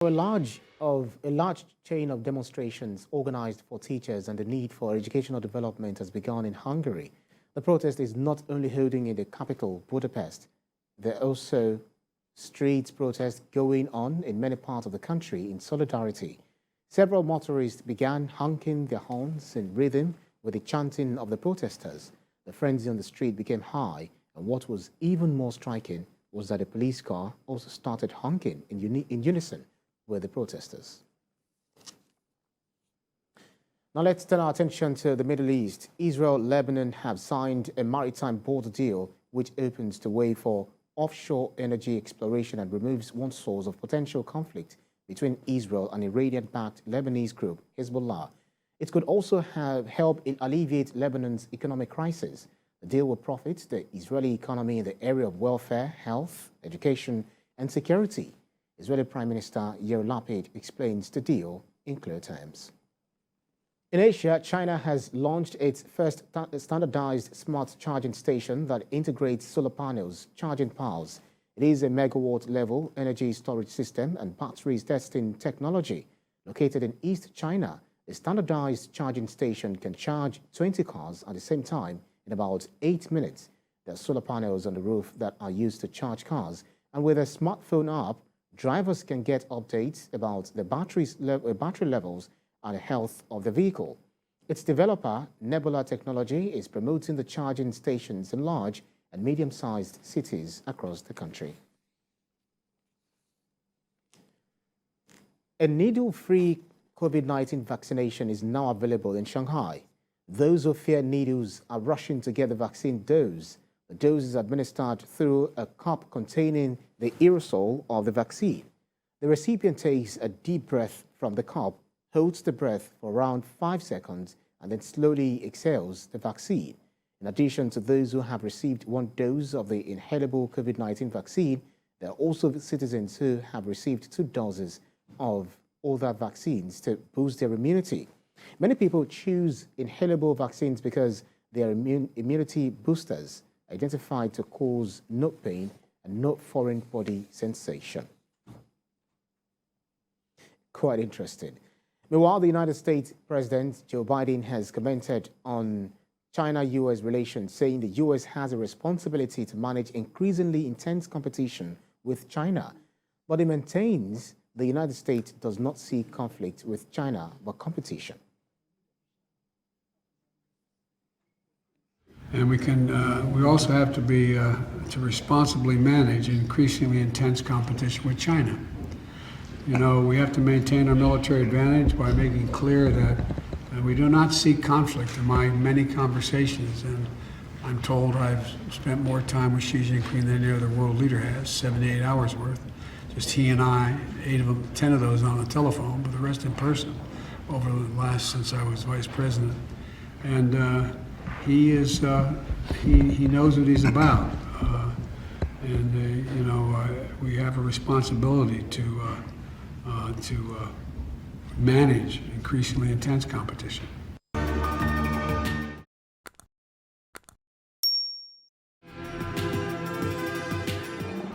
A large chain of demonstrations organized for teachers and the need for educational development has begun in Hungary. The protest is not only holding in the capital, Budapest. There are also street protests going on in many parts of the country in solidarity. Several motorists began honking their horns in rhythm with the chanting of the protesters. The frenzy on the street became high, and what was even more striking was that a police car also started honking in unison with the protesters. Now let's turn our attention to the Middle East. Israel and Lebanon have signed a maritime border deal which opens the way for offshore energy exploration and removes one source of potential conflict between Israel and Iranian-backed Lebanese group Hezbollah. It could also help alleviate Lebanon's economic crisis. The deal will profit the Israeli economy in the area of welfare, health, education, and security. Israeli Prime Minister Yair Lapid explains the deal in clear terms. In Asia, China has launched its first standardized smart charging station that integrates solar panels, charging piles. It is a megawatt-level energy storage system and batteries testing technology. Located in East China, a standardized charging station can charge 20 cars at the same time in about 8 minutes. There are solar panels on the roof that are used to charge cars, and with a smartphone app, drivers can get updates about the battery levels and the health of the vehicle. Its developer, Nebula Technology, is promoting the charging stations in large and medium-sized cities across the country. A needle-free COVID-19 vaccination is now available in Shanghai. Those who fear needles are rushing to get the vaccine dose. The dose is administered through a cup containing the aerosol of the vaccine. The recipient takes a deep breath from the cup, holds the breath for around 5 seconds, and then slowly exhales the vaccine. In addition to those who have received one dose of the inhalable COVID-19 vaccine, there are also citizens who have received 2 doses of other vaccines to boost their immunity. Many people choose inhalable vaccines because they are immunity boosters, identified to cause no pain and no foreign body sensation. Quite interesting. Meanwhile, the United States President Joe Biden has commented on China-U.S. relations, saying the U.S. has a responsibility to manage increasingly intense competition with China. But he maintains the United States does not see conflict with China, but competition. And we also have to be to responsibly manage increasingly intense competition with China. You know, we have to maintain our military advantage by making clear that we do not seek conflict. In my many conversations, and I'm told I've spent more time with Xi Jinping than any other world leader has, 78 hours worth. Just he and I, 10 of those on the telephone, but the rest in person over the last, since I was vice president. And he knows what he's about. You know, we have a responsibility to manage increasingly intense competition.